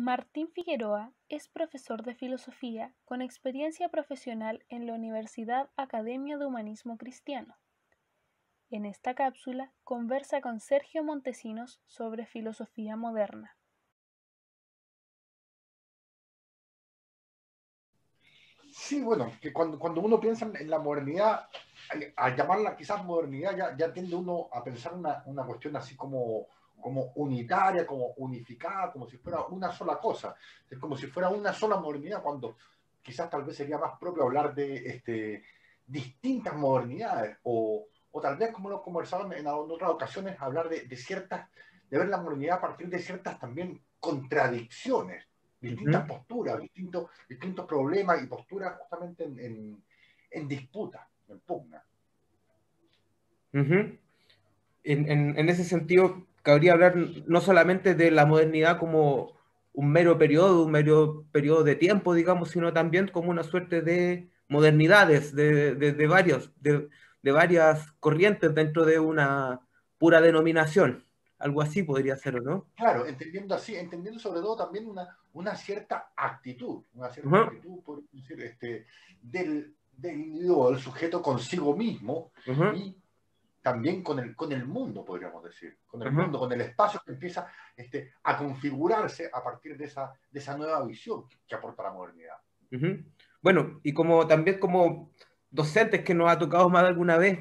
Martín Figueroa es profesor de filosofía con experiencia profesional en la Universidad Academia de Humanismo Cristiano. En esta cápsula conversa con Sergio Montesinos sobre filosofía moderna. Sí, bueno, que cuando uno piensa en la modernidad, al llamarla quizás modernidad, ya tiende uno a pensar una cuestión así como unitaria, como unificada, como si fuera una sola cosa. Es como si fuera una sola modernidad, cuando quizás tal vez sería más propio hablar de distintas modernidades, o tal vez, como lo conversaban en otras ocasiones, hablar de ver la modernidad a partir de ciertas también contradicciones, distintas posturas, distintos problemas y posturas justamente en disputa, en pugna. En ese sentido, cabría hablar no solamente de la modernidad como un mero periodo de tiempo, digamos, sino también como una suerte de modernidades, de varias corrientes dentro de una pura denominación. Algo así podría ser, ¿o no? Claro, entendiendo sobre todo también una cierta actitud, por decir, del individuo, del sujeto consigo mismo y también con el mundo, podríamos decir, con el mundo, con el espacio que empieza a configurarse a partir de esa nueva visión que aporta la modernidad. Bueno, y también como docentes que nos ha tocado más de alguna vez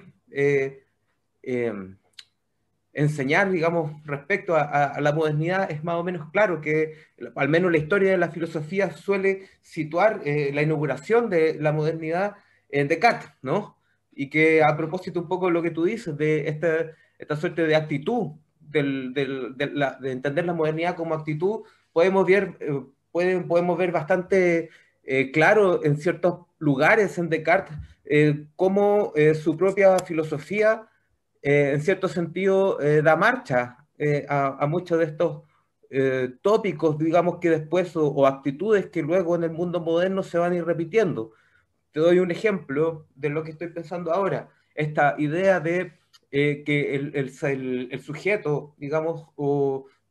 enseñar, digamos, respecto a la modernidad, es más o menos claro que al menos la historia de la filosofía suele situar la inauguración de la modernidad en Descartes, ¿no? Y que a propósito un poco de lo que tú dices, de esta suerte de actitud, de entender la modernidad como actitud, podemos ver bastante claro en ciertos lugares en Descartes cómo su propia filosofía en cierto sentido, da marcha a muchos de estos tópicos, digamos, que después, o actitudes que luego en el mundo moderno se van a ir repitiendo. Te doy un ejemplo de lo que estoy pensando ahora. Esta idea de que el sujeto, digamos,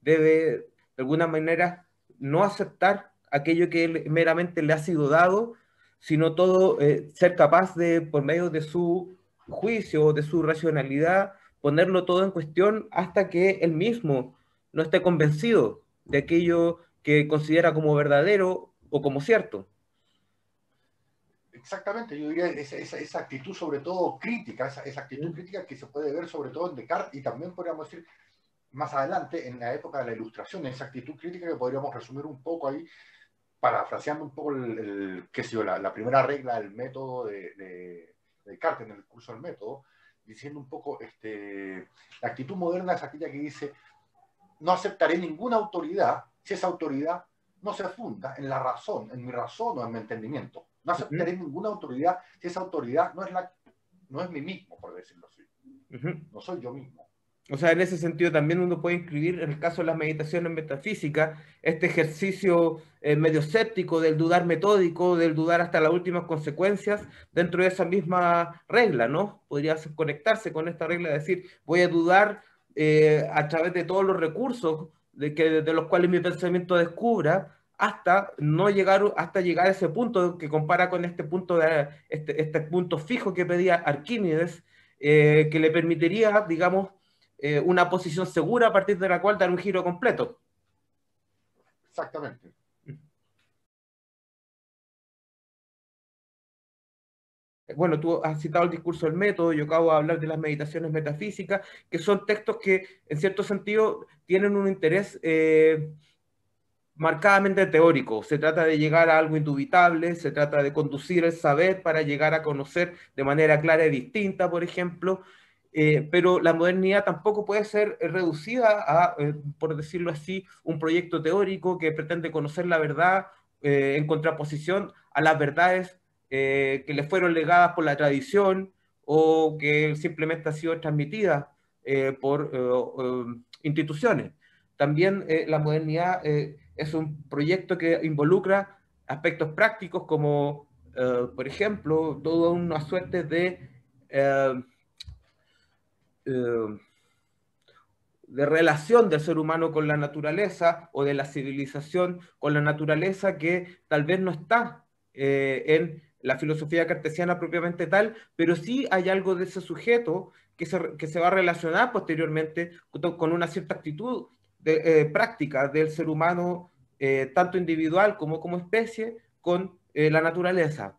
debe de alguna manera no aceptar aquello que él meramente le ha sido dado, sino todo ser capaz de, por medio de su juicio, de su racionalidad, ponerlo todo en cuestión hasta que él mismo no esté convencido de aquello que considera como verdadero o como cierto. Exactamente, yo diría esa actitud sobre todo crítica, esa actitud crítica que se puede ver sobre todo en Descartes y también podríamos decir más adelante en la época de la Ilustración, esa actitud crítica que podríamos resumir un poco ahí, parafraseando un poco qué sé yo, la primera regla del método de Descartes en el curso del método, diciendo un poco, la actitud moderna es aquella que dice, no aceptaré ninguna autoridad si esa autoridad no se funda en la razón, en mi razón o en mi entendimiento. No aceptaré ninguna autoridad si esa autoridad no es mí mismo, por decirlo así. No soy yo mismo. O sea, en ese sentido también uno puede inscribir, en el caso de las meditaciones metafísicas, este ejercicio medio escéptico del dudar metódico, del dudar hasta las últimas consecuencias, dentro de esa misma regla, ¿no? Podría conectarse con esta regla, de decir, voy a dudar a través de todos los recursos de los cuales mi pensamiento descubra, hasta llegar a ese punto que compara con este punto, este punto fijo que pedía Arquímedes, que le permitiría, digamos, una posición segura a partir de la cual dar un giro completo. Exactamente. Bueno, tú has citado el discurso del método, yo acabo de hablar de las meditaciones metafísicas, que son textos que en cierto sentido tienen un interés marcadamente teórico. Se trata de llegar a algo indubitable, se trata de conducir el saber para llegar a conocer de manera clara y distinta, por ejemplo, pero la modernidad tampoco puede ser reducida a, por decirlo así, un proyecto teórico que pretende conocer la verdad en contraposición a las verdades que le fueron legadas por la tradición o que simplemente han sido transmitidas por instituciones. También la modernidad es un proyecto que involucra aspectos prácticos como, por ejemplo, toda una suerte de de relación del ser humano con la naturaleza o de la civilización con la naturaleza que tal vez no está en la filosofía cartesiana propiamente tal, pero sí hay algo de ese sujeto que se va a relacionar posteriormente con una cierta actitud práctica del ser humano, tanto individual como especie, con la naturaleza.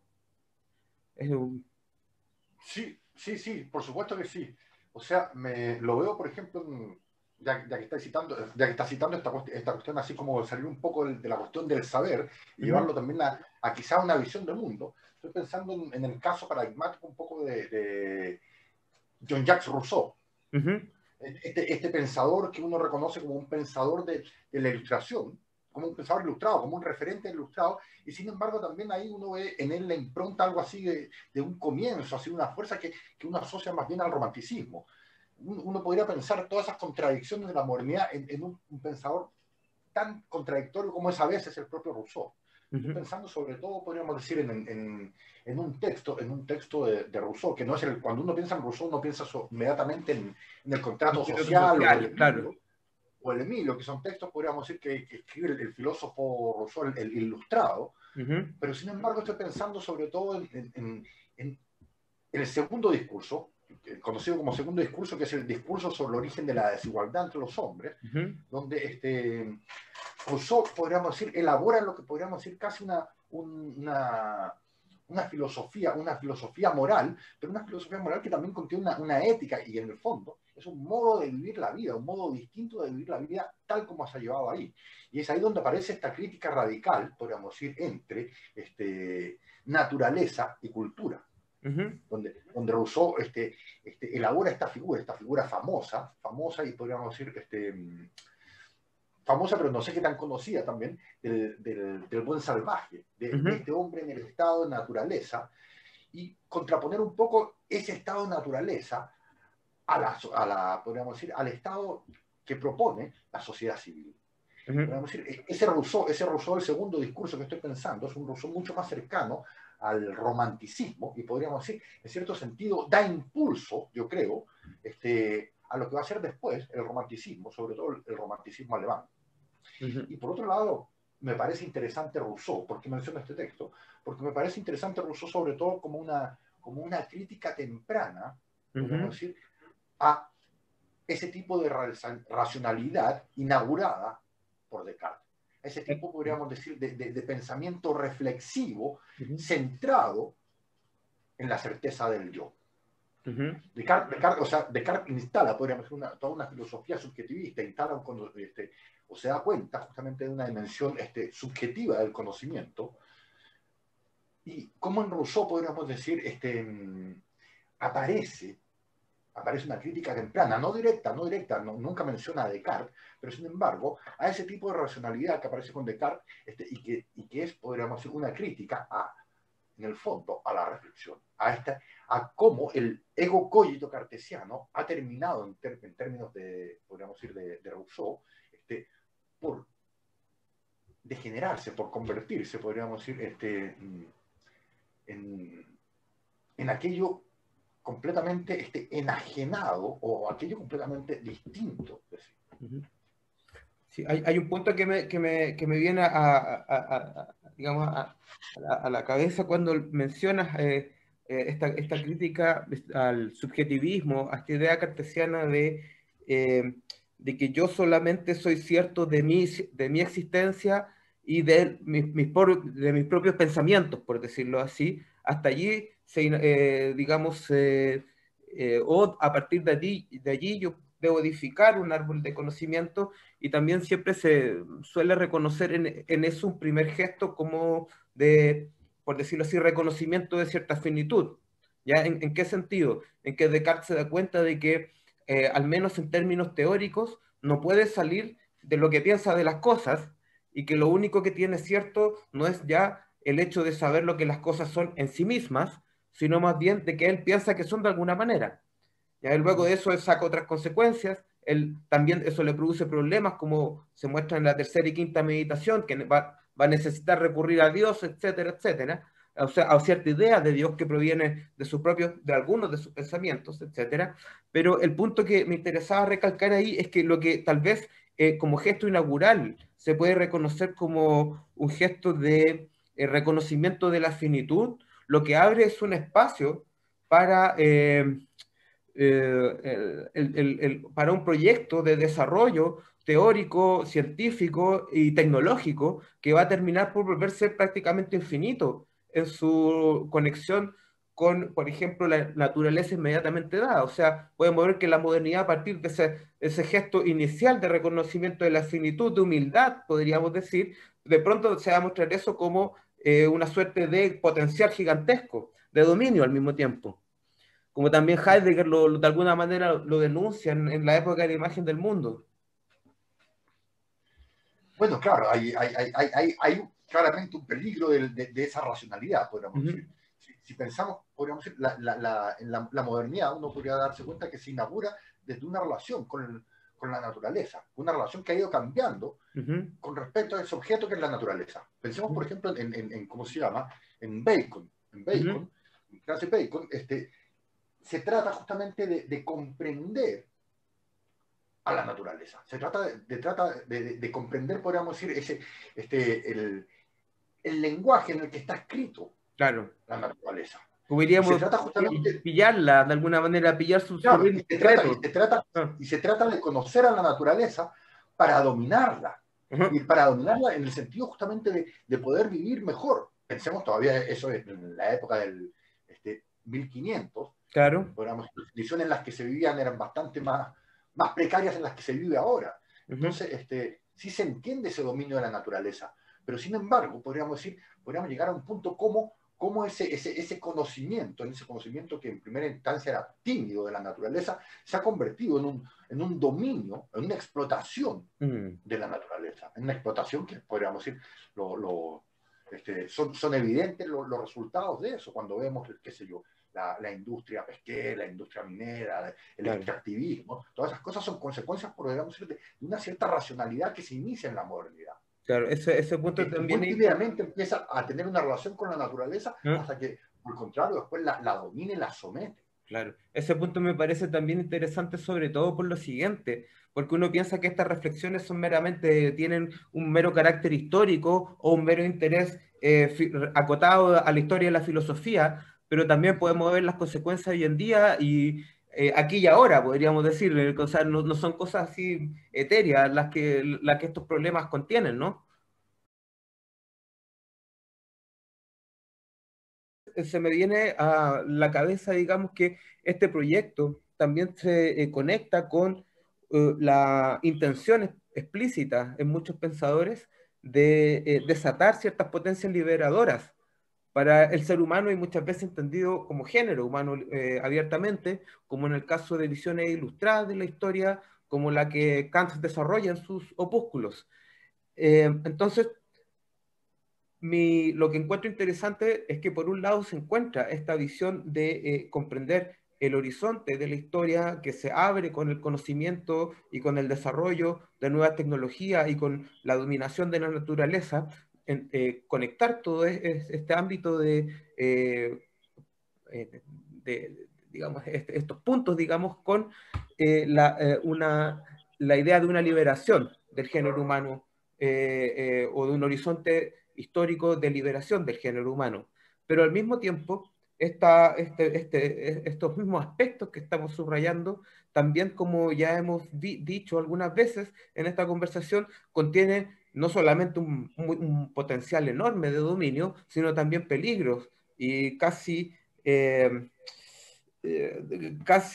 Sí, sí, sí, por supuesto que sí. O sea, lo veo, por ejemplo, ya que está citando esta cuestión, así como salir un poco de la cuestión del saber y llevarlo también a quizá una visión del mundo. Estoy pensando en el caso paradigmático un poco de Jean-Jacques Rousseau. Este pensador que uno reconoce como un pensador de la ilustración, como un pensador ilustrado, como un referente ilustrado, y sin embargo también ahí uno ve en él la impronta algo así de un comienzo, así una fuerza que uno asocia más bien al romanticismo. Uno podría pensar todas esas contradicciones de la modernidad en un pensador tan contradictorio como es a veces el propio Rousseau. Estoy pensando sobre todo, podríamos decir, en un texto de Rousseau, que no es cuando uno piensa en Rousseau, uno piensa inmediatamente en el contrato social claro. o el Emilio, que son textos, podríamos decir, que escribe el filósofo Rousseau, el ilustrado, pero sin embargo estoy pensando sobre todo en el segundo discurso, conocido como segundo discurso, que es el discurso sobre el origen de la desigualdad entre los hombres, donde Rousseau, podríamos decir, elabora lo que podríamos decir casi una filosofía moral, pero una filosofía moral que también contiene una ética, y en el fondo es un modo de vivir la vida, un modo distinto de vivir la vida tal como se ha llevado ahí. Y es ahí donde aparece esta crítica radical, podríamos decir, entre naturaleza y cultura. Donde Rousseau elabora esta figura famosa y podríamos decir famosa, pero no sé qué tan conocida también, del buen salvaje, de este hombre en el estado de naturaleza, y contraponer un poco ese estado de naturaleza podríamos decir, al estado que propone la sociedad civil. Podríamos decir, ese Rousseau, el segundo discurso que estoy pensando, es un Rousseau mucho más cercano al romanticismo, y podríamos decir, en cierto sentido, da impulso, yo creo, a lo que va a ser después el romanticismo, sobre todo el romanticismo alemán. Y por otro lado, me parece interesante Rousseau. ¿Por qué menciono este texto? Porque me parece interesante Rousseau sobre todo como una crítica temprana, podemos decir, a ese tipo de racionalidad inaugurada por Descartes. Ese tipo, podríamos decir, de pensamiento reflexivo, centrado en la certeza del yo. Descartes instala, podríamos decir, toda una filosofía subjetivista, instala o se da cuenta justamente de una dimensión subjetiva del conocimiento, y como en Rousseau, podríamos decir, aparece una crítica temprana, no directa, nunca menciona a Descartes, pero sin embargo, a ese tipo de racionalidad que aparece con Descartes, y que es, podríamos decir, una crítica en el fondo, a la reflexión, a cómo el ego cogito cartesiano ha terminado, en términos podríamos decir, de Rousseau, por degenerarse, por convertirse, podríamos decir, en aquello completamente enajenado, o aquello completamente distinto. Sí, hay un punto que me viene digamos, a la cabeza cuando mencionas esta crítica al subjetivismo, a esta idea cartesiana de que yo solamente soy cierto de mi existencia y de mis propios pensamientos, por decirlo así. Hasta allí, digamos, o a partir de allí yo debo edificar un árbol de conocimiento, y también siempre se suele reconocer en eso un primer gesto como de, por decirlo así, reconocimiento de cierta finitud. ¿Ya? ¿En qué sentido? En que Descartes se da cuenta de que, al menos en términos teóricos, no puede salir de lo que piensa de las cosas, y que lo único que tiene cierto no es ya el hecho de saber lo que las cosas son en sí mismas, sino más bien de que él piensa que son de alguna manera. ¿Ya? Y luego de eso él saca otras consecuencias, también eso le produce problemas, como se muestra en la tercera y quinta meditación, que va a necesitar recurrir a Dios, etcétera, etcétera. o sea, a cierta idea de Dios que proviene de sus propios, de algunos de sus pensamientos, etcétera. Pero el punto que me interesaba recalcar ahí es que lo que tal vez como gesto inaugural se puede reconocer como un gesto de reconocimiento de la finitud, lo que abre es un espacio para, para un proyecto de desarrollo teórico, científico y tecnológico que va a terminar por volverse prácticamente infinito en su conexión con, por ejemplo, la naturaleza inmediatamente dada. O sea, podemos ver que la modernidad, a partir de ese gesto inicial de reconocimiento de la finitud, de humildad, podríamos decir, de pronto se va a mostrar eso como una suerte de potencial gigantesco, de dominio al mismo tiempo. Como también Heidegger de alguna manera lo denuncia en la época de la imagen del mundo. Bueno, claro, hay claramente un peligro de esa racionalidad, podríamos decir. Si pensamos, podríamos decir, en la modernidad, uno podría darse cuenta que se inaugura desde una relación con la naturaleza, una relación que ha ido cambiando con respecto a ese objeto que es la naturaleza. Pensemos, por ejemplo, en ¿cómo se llama? En Bacon. En Francis Bacon, se trata justamente de comprender a la naturaleza. Se trata de comprender, podríamos decir, el lenguaje en el que está escrito la naturaleza. Podríamos se trata justamente pillarla, de alguna manera, pillar su ritmo secreto. Y se trata de conocer a la naturaleza para dominarla. Y para dominarla en el sentido justamente de poder vivir mejor. Pensemos todavía eso en la época del 1500. Claro. Las condiciones en las que se vivían eran bastante más precarias en las que se vive ahora. Entonces, sí se entiende ese dominio de la naturaleza, pero sin embargo, podríamos llegar a un punto como ese conocimiento, en ese conocimiento que en primera instancia era tímido de la naturaleza, se ha convertido en un dominio, en una explotación de la naturaleza, en una explotación que podríamos decir, son evidentes los resultados de eso, cuando vemos, qué sé yo, la industria pesquera, la industria minera, el extractivismo, todas esas cosas son consecuencias, podríamos decir, de una cierta racionalidad que se inicia en la modernidad. Claro, ese punto también... Muy tímidamente empieza a tener una relación con la naturaleza hasta que, por el contrario, después la domina y la somete. Claro, ese punto me parece también interesante, sobre todo por lo siguiente, porque uno piensa que estas reflexiones tienen un mero carácter histórico o un mero interés acotado a la historia de la filosofía, pero también podemos ver las consecuencias hoy en día y aquí y ahora, podríamos decir. O sea, no son cosas así etéreas las que estos problemas contienen, ¿no? Se me viene a la cabeza, digamos, que este proyecto también se conecta con la intención explícita en muchos pensadores de desatar ciertas potencias liberadoras para el ser humano y muchas veces entendido como género humano abiertamente, como en el caso de visiones ilustradas de la historia, como la que Kant desarrolla en sus opúsculos. Entonces, lo que encuentro interesante es que por un lado se encuentra esta visión de comprender el horizonte de la historia que se abre con el conocimiento y con el desarrollo de nuevas tecnologías y con la dominación de la naturaleza, conectar todo este ámbito digamos, estos puntos, digamos, con la idea de una liberación del género humano o de un horizonte histórico de liberación del género humano. Pero al mismo tiempo, estos mismos aspectos que estamos subrayando, también, como ya hemos dicho algunas veces en esta conversación, contienen no solamente un potencial enorme de dominio, sino también peligros y casi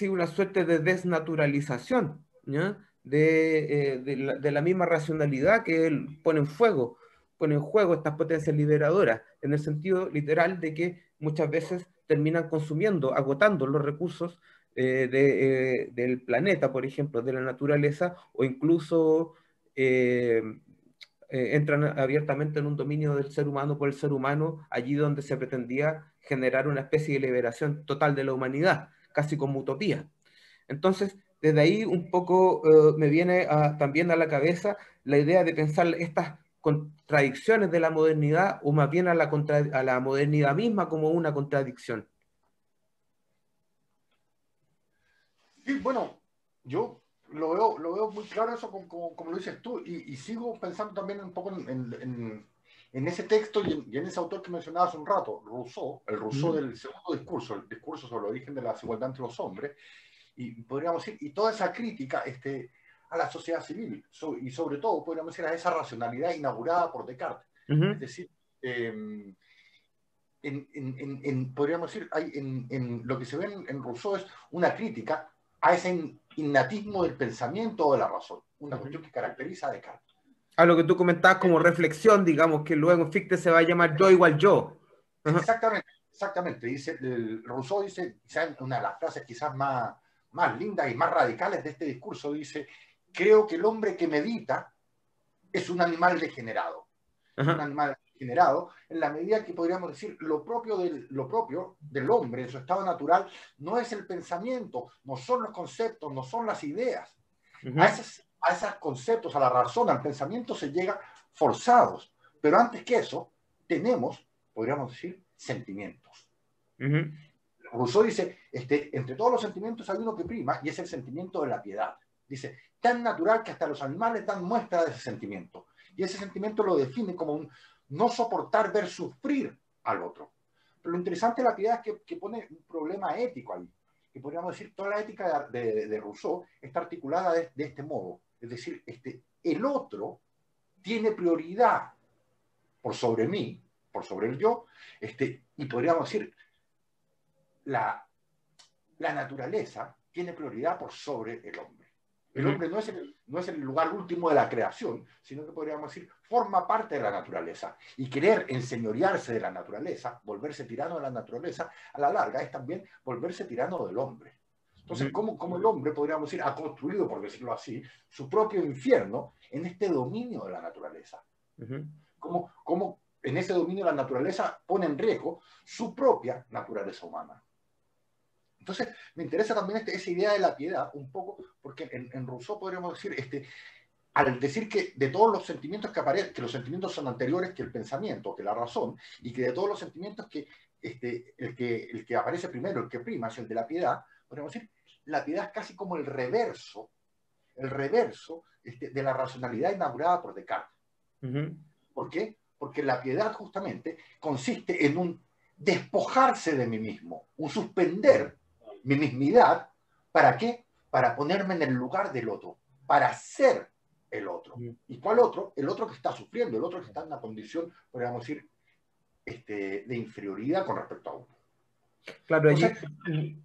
una suerte de desnaturalización, ¿ya? De la misma racionalidad que él pone en juego estas potencias liberadoras, en el sentido literal de que muchas veces terminan consumiendo, agotando los recursos del planeta, por ejemplo, de la naturaleza, o incluso entran abiertamente en un dominio del ser humano por el ser humano, allí donde se pretendía generar una especie de liberación total de la humanidad, casi como utopía. Entonces, desde ahí un poco me viene también a la cabeza la idea de pensar estas contradicciones de la modernidad, o más bien a la modernidad misma como una contradicción? Sí, bueno, yo lo veo muy claro eso como lo dices tú, y sigo pensando también un poco en ese texto y en ese autor que mencionaba hace un rato, Rousseau, el Rousseau del segundo discurso, el discurso sobre el origen de la desigualdad entre los hombres, y podríamos decir, y toda esa crítica a la sociedad civil, y sobre todo, podríamos decir, a esa racionalidad inaugurada por Descartes. Es decir, podríamos decir, lo que se ve en Rousseau es una crítica a ese innatismo del pensamiento o de la razón, una cuestión que caracteriza a Descartes. A lo que tú comentabas como reflexión, digamos, que luego en Fichte se va a llamar yo igual yo. Exactamente, exactamente. Rousseau dice, quizás una de las frases quizás más lindas y más radicales de este discurso, dice: creo que el hombre que medita es un animal degenerado. Es un animal degenerado en la medida que podríamos decir lo propio del hombre en su estado natural no es el pensamiento, no son los conceptos, no son las ideas. A esos conceptos, a la razón, al pensamiento se llega forzados. Pero antes que eso, tenemos, podríamos decir, sentimientos. Rousseau dice, entre todos los sentimientos hay uno que prima, y es el sentimiento de la piedad. Dice, tan natural que hasta los animales dan muestra de ese sentimiento. Y ese sentimiento lo define como un no soportar ver sufrir al otro. Pero lo interesante de la piedad es que pone un problema ético ahí. Que podríamos decir, toda la ética de Rousseau está articulada de este modo. Es decir, el otro tiene prioridad por sobre mí, por sobre el yo, y podríamos decir, la naturaleza tiene prioridad por sobre el hombre. El hombre no es el lugar último de la creación, sino que podríamos decir, forma parte de la naturaleza. Y querer enseñorearse de la naturaleza, volverse tirano de la naturaleza, a la larga es también volverse tirano del hombre. Entonces, ¿cómo el hombre, podríamos decir, ha construido, por decirlo así, su propio infierno en este dominio de la naturaleza? ¿Cómo en ese dominio de la naturaleza pone en riesgo su propia naturaleza humana? Entonces, me interesa también esa idea de la piedad, un poco, porque en Rousseau podríamos decir, al decir que de todos los sentimientos que aparecen, que los sentimientos son anteriores que el pensamiento, que la razón, y que de todos los sentimientos el que aparece primero, el que prima, es el de la piedad, podríamos decir, la piedad es casi como el reverso de la racionalidad inaugurada por Descartes. ¿Por qué? Porque la piedad justamente consiste en un despojarse de mí mismo, un suspender mi mismidad. ¿Para qué? Para ponerme en el lugar del otro, para ser el otro. ¿Y cuál otro? El otro que está sufriendo, el otro que está en una condición, podríamos decir, de inferioridad con respecto a uno. Claro, entonces, allí...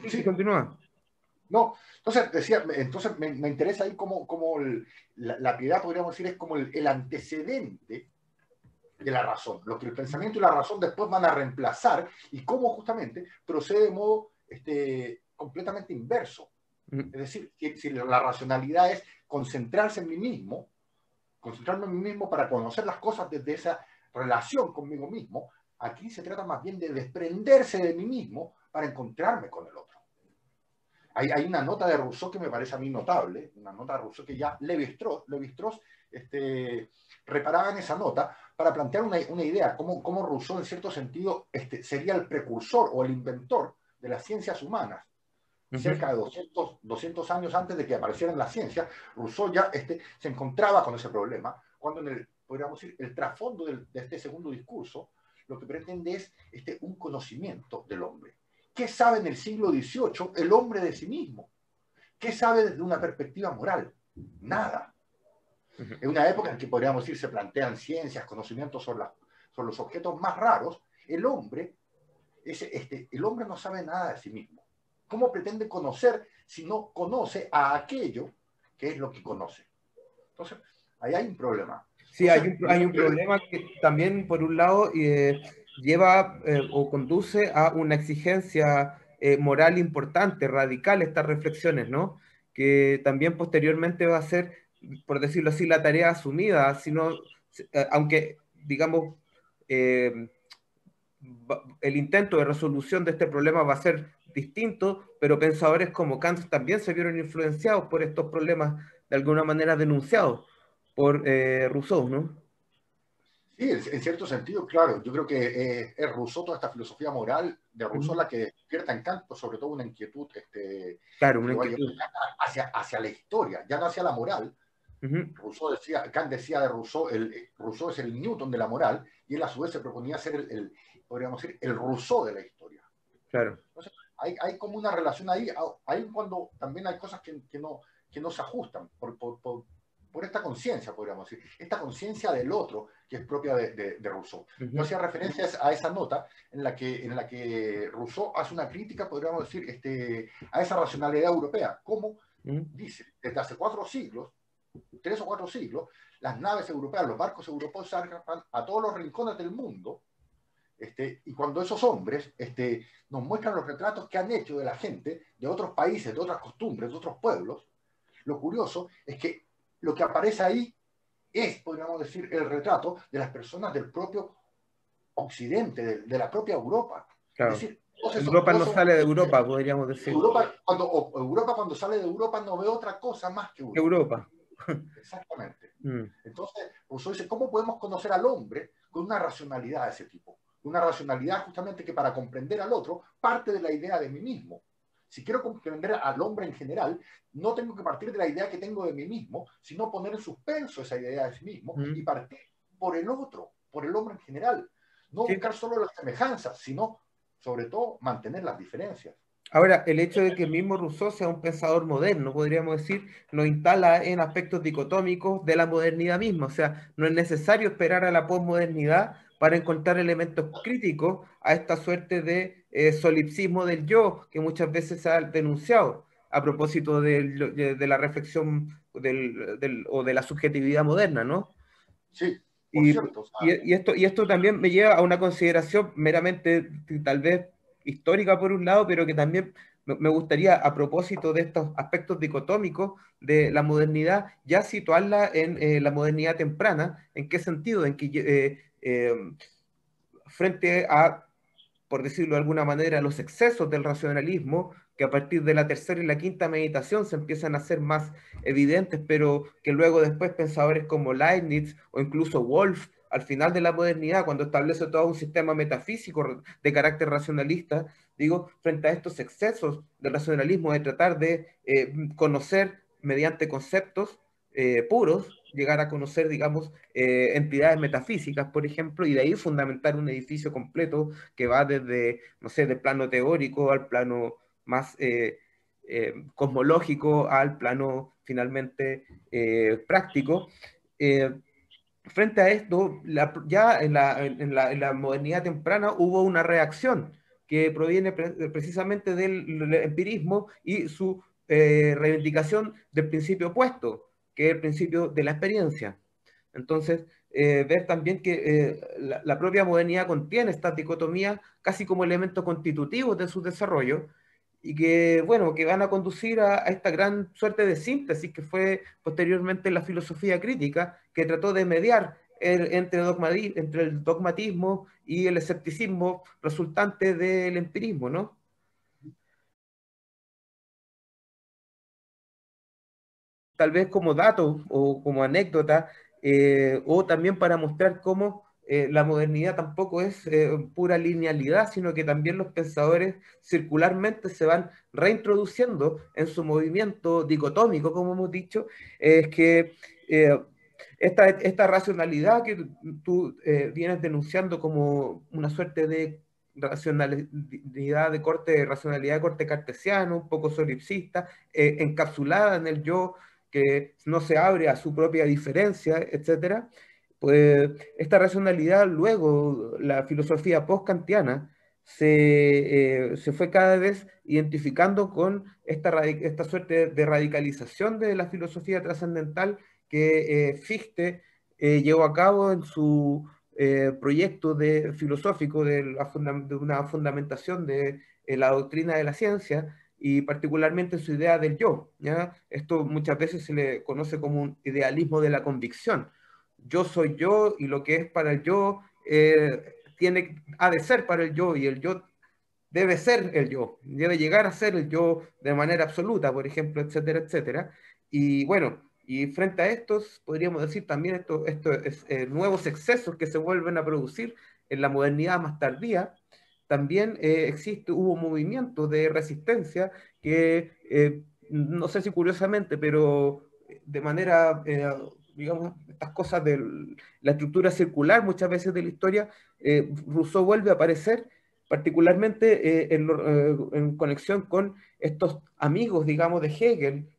Sí, continúa. No, entonces me interesa ahí cómo la piedad, podríamos decir, es como el antecedente de la razón, lo que el pensamiento y la razón después van a reemplazar, y cómo justamente procede de modo completamente inverso. Es decir, si la racionalidad es concentrarme en mí mismo para conocer las cosas desde esa relación conmigo mismo, aquí se trata más bien de desprenderse de mí mismo para encontrarme con el otro. Hay una nota de Rousseau que me parece a mí notable, una nota de Rousseau que ya Lévi-Strauss reparaba en esa nota para plantear una idea, cómo Rousseau en cierto sentido sería el precursor o el inventor de las ciencias humanas. Cerca de 200 años antes de que aparecieran las ciencias, Rousseau ya se encontraba con ese problema, cuando podríamos decir, el trasfondo de este segundo discurso lo que pretende es un conocimiento del hombre. ¿Qué sabe en el siglo XVIII el hombre de sí mismo? ¿Qué sabe desde una perspectiva moral? Nada. En una época en que podríamos decir se plantean ciencias, conocimientos sobre los objetos más raros, el hombre no sabe nada de sí mismo. ¿Cómo pretende conocer si no conoce a aquello que es lo que conoce? Entonces, ahí hay un problema. Sí, hay un problema que también, por un lado, lleva o conduce a una exigencia moral importante, radical, estas reflexiones, ¿no? Que también posteriormente va a ser, por decirlo así, la tarea asumida, sino, aunque, digamos, el intento de resolución de este problema va a ser distinto, pero pensadores como Kant también se vieron influenciados por estos problemas de alguna manera denunciados. por Rousseau, ¿no? Sí, en cierto sentido, claro. Yo creo que es Rousseau, toda esta filosofía moral de Rousseau, la que despierta en Kant, sobre todo una inquietud Claro, que una lo va a llevar inquietud. hacia la historia, ya no hacia la moral. Rousseau decía, Kant decía de Rousseau, Rousseau es el Newton de la moral, y él a su vez se proponía ser podríamos decir, el Rousseau de la historia. Claro. Entonces, hay como una relación ahí cuando también hay cosas que no se ajustan por esta conciencia, podríamos decir, esta conciencia del otro que es propia de Rousseau. Yo hacía referencias a esa nota en la que Rousseau hace una crítica, podríamos decir, a esa racionalidad europea, como dice, desde hace 4 siglos, 3 o 4 siglos, las naves europeas, los barcos europeos zarpan a todos los rincones del mundo, y cuando esos hombres nos muestran los retratos que han hecho de la gente, de otros países, de otras costumbres, de otros pueblos, lo curioso es que lo que aparece ahí es, podríamos decir, el retrato de las personas del propio Occidente, de la propia Europa. Claro. Es decir, Europa no sale de Europa, podríamos decir. Europa cuando sale de Europa no ve otra cosa más que Europa. Exactamente. Entonces, Rousseau dice, ¿cómo podemos conocer al hombre con una racionalidad de ese tipo? Una racionalidad justamente que para comprender al otro parte de la idea de mí mismo. Si quiero comprender al hombre en general, no tengo que partir de la idea que tengo de mí mismo, sino poner en suspenso esa idea de sí mismo y partir por el otro, por el hombre en general. No buscar solo las semejanzas, sino, sobre todo, mantener las diferencias. Ahora, el hecho de que el mismo Rousseau sea un pensador moderno, podríamos decir, nos instala en aspectos dicotómicos de la modernidad misma. O sea, no es necesario esperar a la posmodernidad para encontrar elementos críticos a esta suerte de solipsismo del yo que muchas veces se ha denunciado a propósito de la reflexión o de la subjetividad moderna, ¿no? Sí, por cierto. Y esto también me lleva a una consideración meramente, tal vez, histórica por un lado, pero que también me gustaría, a propósito de estos aspectos dicotómicos de la modernidad, ya situarla en la modernidad temprana. ¿En qué sentido? En que frente a, por decirlo de alguna manera, los excesos del racionalismo, que a partir de la tercera y la quinta meditación se empiezan a hacer más evidentes, pero que luego después pensadores como Leibniz o incluso Wolff, al final de la modernidad, cuando establece todo un sistema metafísico de carácter racionalista, digo, frente a estos excesos del racionalismo de tratar de conocer mediante conceptos puros, llegar a conocer, digamos, entidades metafísicas, por ejemplo, y de ahí fundamentar un edificio completo que va desde, no sé, del plano teórico al plano más cosmológico, al plano finalmente práctico. Frente a esto, ya en la modernidad temprana hubo una reacción que proviene precisamente del empirismo y su reivindicación del principio opuesto, que es el principio de la experiencia. Entonces, ver también que la propia modernidad contiene estas dicotomías casi como elementos constitutivos de su desarrollo y que, bueno, que van a conducir a esta gran suerte de síntesis que fue posteriormente la filosofía crítica, que trató de mediar entre el dogmatismo y el escepticismo resultante del empirismo, ¿no? Tal vez como dato o como anécdota, o también para mostrar cómo la modernidad tampoco es pura linealidad, sino que también los pensadores circularmente se van reintroduciendo en su movimiento dicotómico, como hemos dicho, es que esta racionalidad que tú vienes denunciando como una suerte de racionalidad de corte, racionalidad de corte cartesiano, un poco solipsista, encapsulada en el yo, que no se abre a su propia diferencia, etcétera, pues esta racionalidad luego, la filosofía post-kantiana, se fue cada vez identificando con esta suerte de radicalización de la filosofía trascendental que Fichte llevó a cabo en su proyecto filosófico de una fundamentación de la doctrina de la ciencia, y particularmente su idea del yo, ¿ya? Esto muchas veces se le conoce como un idealismo de la convicción. Yo soy yo y lo que es para el yo ha de ser para el yo, y el yo debe ser el yo, debe llegar a ser el yo de manera absoluta, por ejemplo, etcétera, etcétera. Y bueno, Y frente a estos, podríamos decir también estos nuevos excesos que se vuelven a producir en la modernidad más tardía, también hubo un movimiento de resistencia que, no sé si curiosamente, pero de manera, digamos, estas cosas de la estructura circular muchas veces de la historia, Rousseau vuelve a aparecer particularmente en conexión con estos amigos, digamos, de Hegel,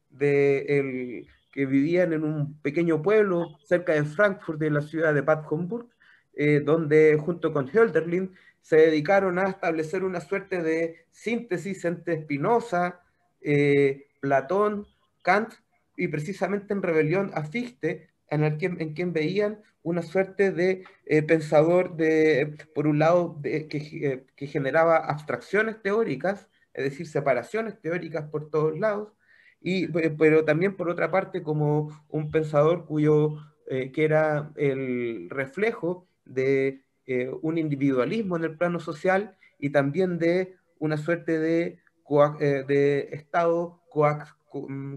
que vivían en un pequeño pueblo cerca de Frankfurt, de la ciudad de Bad Homburg, donde junto con Hölderlin se dedicaron a establecer una suerte de síntesis entre Spinoza, Platón, Kant, y precisamente en rebelión a Fichte, en quien veían una suerte de pensador, por un lado, que generaba abstracciones teóricas, es decir, separaciones teóricas por todos lados, pero también por otra parte como un pensador que era el reflejo de un individualismo en el plano social y también de una suerte de estado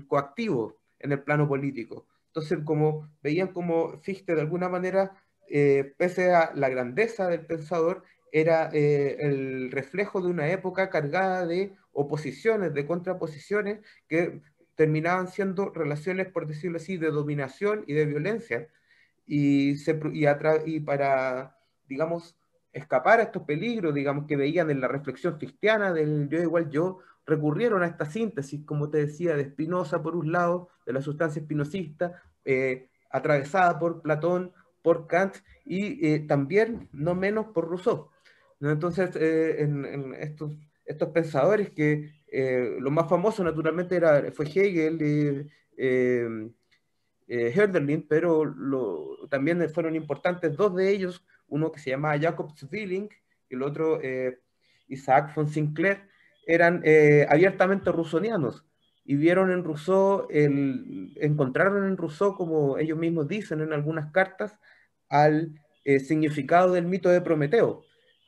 coactivo en el plano político. Entonces, como veían como Fichte de alguna manera, pese a la grandeza del pensador, era el reflejo de una época cargada de oposiciones, de contraposiciones, que terminaban siendo relaciones, por decirlo así, de dominación y de violencia. Y para, digamos, escapar a estos peligros, digamos, que veían en la reflexión cristiana del yo igual yo, recurrieron a esta síntesis, como te decía, de Spinoza por un lado, de la sustancia espinosista, atravesada por Platón, por Kant y también, no menos, por Rousseau, ¿no? Entonces, en estos pensadores que lo más famoso naturalmente fue Hegel, Hölderlin, pero también fueron importantes dos de ellos, uno que se llamaba Jacob Zwilling y el otro Isaac von Sinclair, eran abiertamente rusonianos y vieron en Rousseau, encontraron en Rousseau, como ellos mismos dicen en algunas cartas, al significado del mito de Prometeo,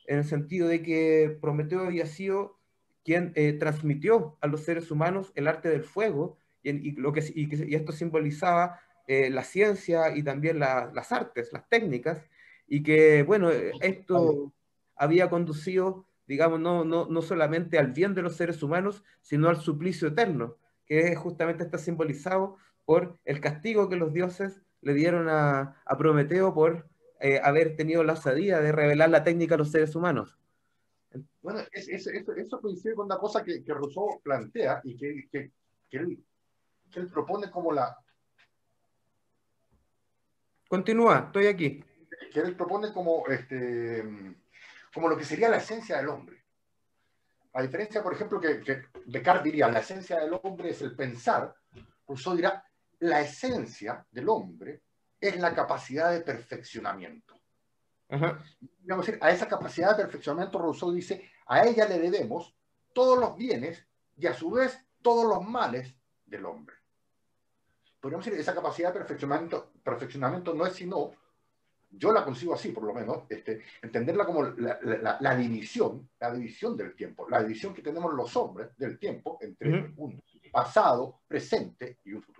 en el sentido de que Prometeo había sido quien transmitió a los seres humanos el arte del fuego, y esto simbolizaba la ciencia y también las artes, las técnicas, y que, bueno, esto había conducido, digamos, no solamente al bien de los seres humanos, sino al suplicio eterno, que justamente está simbolizado por el castigo que los dioses le dieron a Prometeo por haber tenido la osadía de revelar la técnica a los seres humanos. Bueno, eso coincide con una cosa que Rousseau plantea y que él propone como Continúa, estoy aquí. que él propone como lo que sería la esencia del hombre. A diferencia, por ejemplo, que Descartes diría, la esencia del hombre es el pensar, Rousseau dirá, la esencia del hombre es la capacidad de perfeccionamiento. Ajá. Digamos, a esa capacidad de perfeccionamiento, Rousseau dice, a ella le debemos todos los bienes y a su vez todos los males del hombre. Podríamos decir, esa capacidad de perfeccionamiento no es sino, yo la concibo así por lo menos, entenderla como la división del tiempo, la división que tenemos los hombres del tiempo entre un pasado, presente y un futuro.